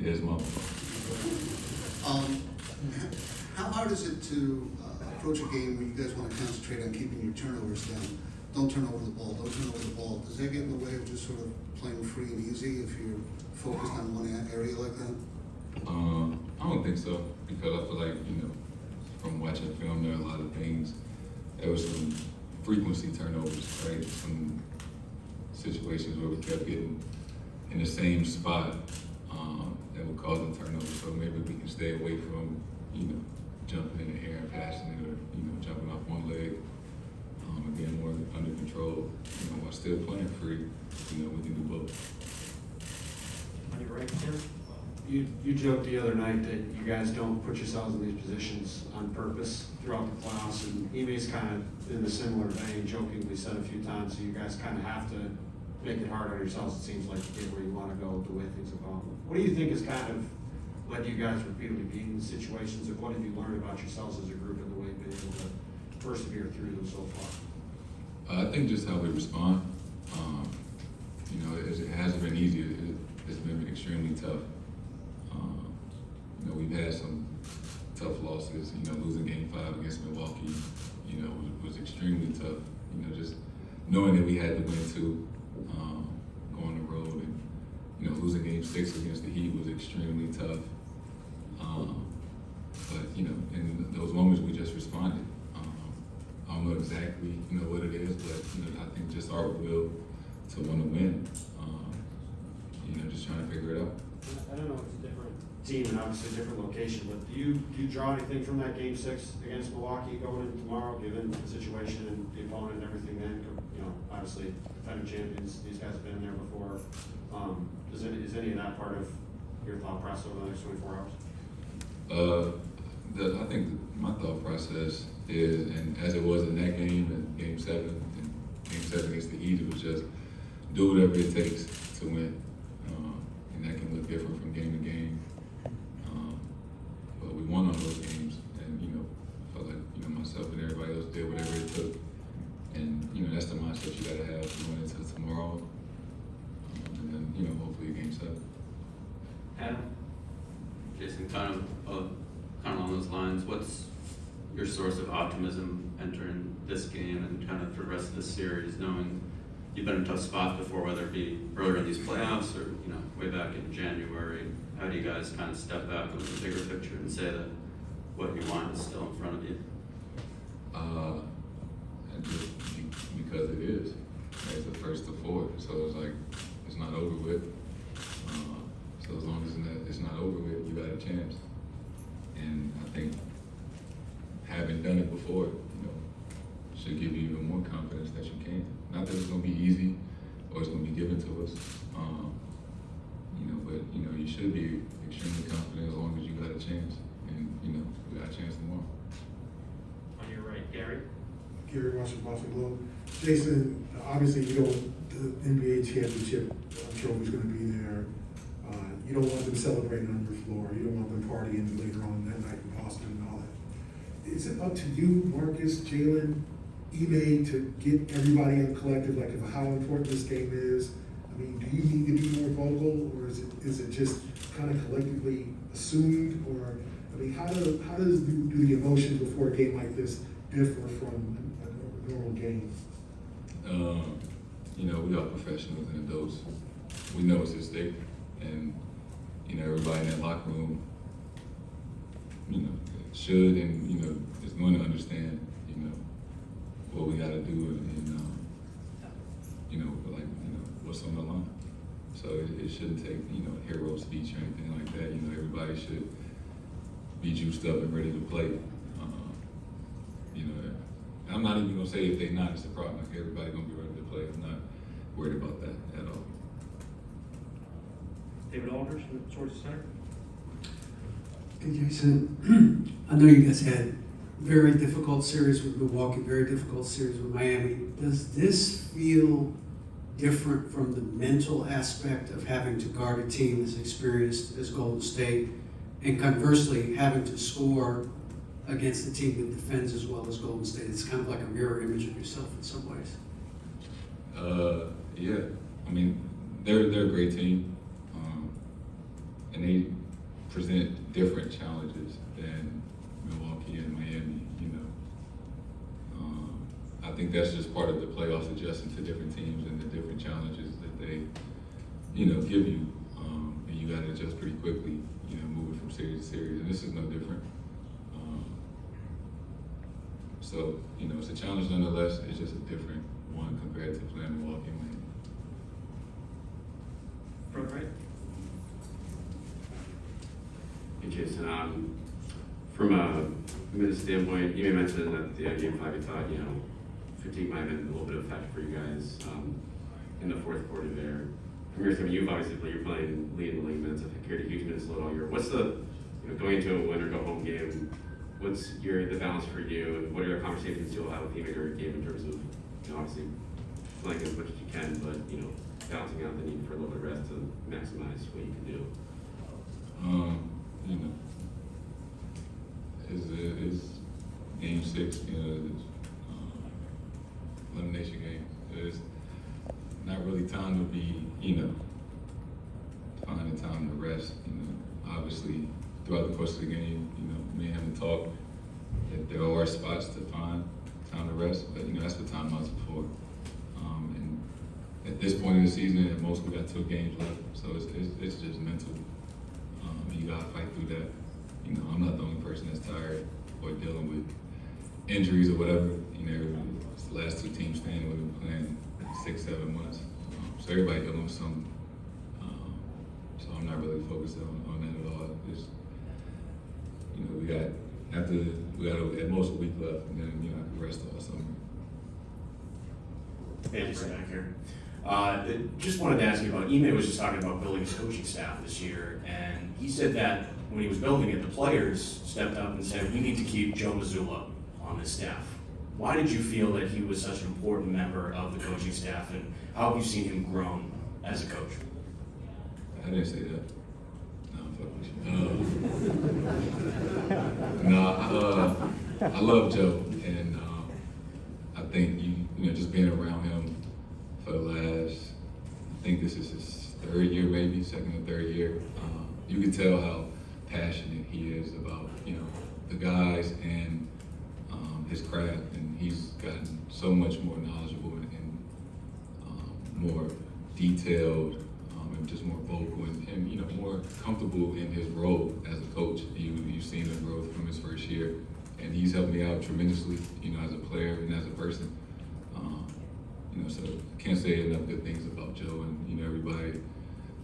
it's my fault. How hard is it to approach a game where you guys want to concentrate on keeping your turnovers down? Don't turn over the ball, don't turn over the ball. Does that get in the way of just sort of playing free and easy if you're focused on one area like that? I don't think so, because I feel like, from watching film, there are a lot of things. There was some frequency turnovers, right? Some situations where we kept getting in the same spot that would cause a turnover. So maybe we can stay away from, jumping in the air and passing it, or jumping off one leg, and being more under control. While still playing free, we can do both. On your right, Tim? You joked the other night that you guys don't put yourselves in these positions on purpose throughout the playoffs, and Ime's kind of in the similar vein, jokingly said a few times, so you guys kind of have to make it hard on yourselves, it seems like, to get where you want to go, the way things have gone. What do you think has kind of led you guys repeatedly be in these situations, and what have you learned about yourselves as a group and the way you've been able to persevere through them so far? I think just how we respond. It hasn't been easy. It's been extremely tough. We've had some tough losses. Losing Game 5 against Milwaukee, was extremely tough. Just knowing that we had to win too, go on the road, and losing Game 6 against the Heat was extremely tough. But in those moments we just responded. I don't know exactly what it is, but I think just our will to want to win. Just trying to figure it out. I don't know, it's a different team and obviously a different location, but do you draw anything from that Game 6 against Milwaukee going into tomorrow, given the situation and the opponent and everything then? Obviously defending champions, these guys have been there before. Is any of that part of your thought process over the next 24 hours? I think my thought process is, and as it was in that game, in Game 7, and Game 7 against the Heat, it was just do whatever it takes to win. And that can look different from game to game. But we won on those games, and I felt like myself and everybody else did whatever it took. And that's the mindset you gotta have going into tomorrow. And then hopefully Game 7. Adam? Jayson, kind of along those lines, what's your source of optimism entering this game and kind of for the rest of this series, knowing you've been in tough spots before, whether it be earlier in these playoffs or way back in January? How do you guys kind of step back and look at the bigger picture and say that what you want is still in front of you? And just because it is. It's the first to 4, so it's like it's not over with. So as long as it's not over with, you got a chance. And I think having done it before, should give you even more confidence that you can. Not that it's going to be easy or it's going to be given to us, but you should be extremely confident as long as you got a chance, and we got a chance tomorrow. On your right, Gary? Gary Russell, Boston Globe. Jayson, obviously the NBA championship trophy's going to be there. You don't want them celebrating on your floor. You don't want them partying later on that night in Boston and all that. Is it up to you, Marcus, Jalen, Ime, to get everybody in collective, like of how important this game is? I mean, do you need to be more vocal, or is it just kind of collectively assumed? Or I mean, how does do the emotions before a game like this differ from a normal game? We are professionals and adults. We know it's at stake, and everybody in that locker room, should and is going to understand, what we got to do, and what's on the line. So it shouldn't take a hero speech or anything like that. Everybody should be juiced up and ready to play. I'm not even gonna say if they're not, it's a problem. Like everybody gonna be ready to play. I'm not worried about that at all. David Aldridge from Georgia Center. Hey Jayson, I know you guys had very difficult series with Milwaukee, very difficult series with Miami. Does this feel different from the mental aspect of having to guard a team as experienced as Golden State, and conversely having to score against a team that defends as well as Golden State? It's kind of like a mirror image of yourself in some ways. Yeah. I mean, they're a great team. and they present different challenges than Milwaukee and Miami, you know. I think that's just part of the playoffs, adjusting to different teams and the different challenges that they, you know, give you. And you gotta adjust pretty quickly, you know, moving from series to series, and this is no different. So, you know, it's a challenge nonetheless. It's just a different one compared to playing Milwaukee and Miami. Front right. Hey Jason, from a minute standpoint, you may mention that the game 5 you thought, you know, fatigue might have been a little bit of a factor for you guys in the fourth quarter there. From your standpoint, you've obviously you're playing leading the league minutes. I think carried a huge minutes load all year. What's the, you know, going into a win or go home game? What's the balance for you, and what are the conversations you'll have with teammates during a game in terms of, you know, obviously playing as much as you can, but you know, balancing out the need for a little bit of rest to maximize what you can do. You know, it's game 6, you know, it's, elimination game. It's not really time to be, you know, finding time to rest. You know, obviously throughout the course of the game, you know, me and him talk that there are spots to find time to rest, but you know, that's what timeouts are for. And at this point in the season, at most we got 2 games left, so it's just mental. And you gotta fight through that. You know, I'm not the only person that's tired or dealing with injuries or whatever. You know, it's the last 2 teams standing. We've been playing 6-7 months, so everybody dealing with something. So I'm not really focused on that at all. It's, you know, we got at most a week left, and then you know I can rest all summer. Thank you, back here. Just wanted to ask you about, Ime was just talking about building his coaching staff this year, and he said that when he was building it, the players stepped up and said, we need to keep Joe Mazzulla on this staff. Why did you feel that he was such an important member of the coaching staff, and how have you seen him grown as a coach? I didn't say that. No, I'm fucking with you. No, I love Joe, and I think you know, just being around him for the last, I think this is his 3rd year, maybe 2nd or 3rd year. You can tell how passionate he is about, you know, the guys and his craft, and he's gotten so much more knowledgeable and more detailed and just more vocal and you know, more comfortable in his role as a coach. You've seen the growth from his 1st year, and he's helped me out tremendously, you know, as a player and as a person. You know, so I can't say enough good things about Joe, and you know, everybody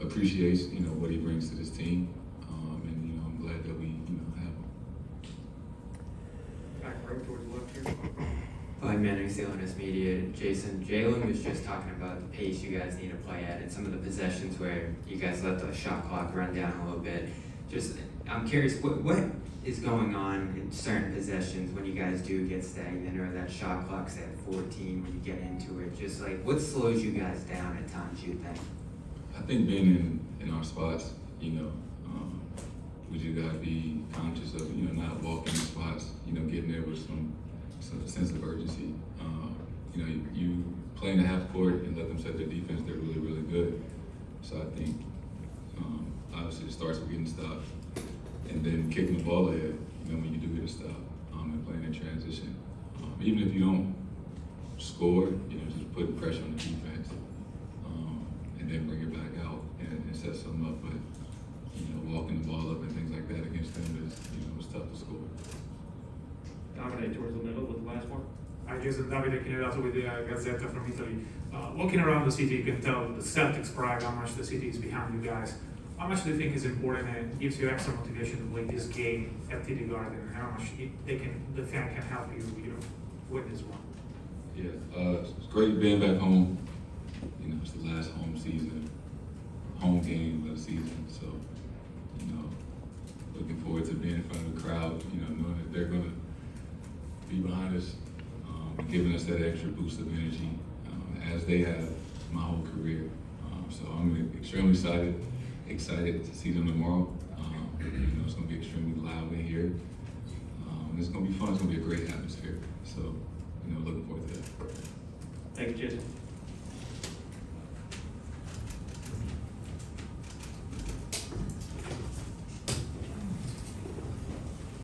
appreciates, you know, what he brings to this team, and you know, I'm glad that we, you know, have him. Back right towards the left here. Hi, Manning, Salonist Media. Jason, Jalen was just talking about the pace you guys need to play at and some of the possessions where you guys let the shot clock run down a little bit. Just, I'm curious, what is going on in certain possessions when you guys do get stagnant, or that shot clock's at 14 when you get into it? Just like, what slows you guys down at times, you think? I think being in our spots, you know, we just gotta be conscious of, you know, not walking in spots, you know, getting there with some sense of urgency. You know, you play in the half court and let them set their defense, they're really, really good. So I think, obviously it starts with getting stopped and then kicking the ball ahead, you know, when you do get a stop, and playing in transition. Even if you don't score, you know, just putting pressure on the defense, and then bring it back out and set something up. But, you know, walking the ball up and things like that against them is, you know, it's tough to score. Dominate towards the middle with the last one. Hi, Jason. Davide Chinedato with the Gazzetta from Italy. Walking around the city, you can tell the Celtics pride, how much the city is behind you guys. How much do you think is important and gives you extra motivation to play this game at TD Garden? And how much the fan can help you, you know, win this one? Yeah, it's great being back home. You know, it's the last home game of the season. So, you know, looking forward to being in front of the crowd, you know, knowing that they're going to be behind us, giving us that extra boost of energy, as they have my whole career. So I'm extremely excited to see them tomorrow. You know, it's going to be extremely loud in here. And it's going to be fun. It's going to be a great atmosphere. So, you know, looking forward to that. Thank you, Jason.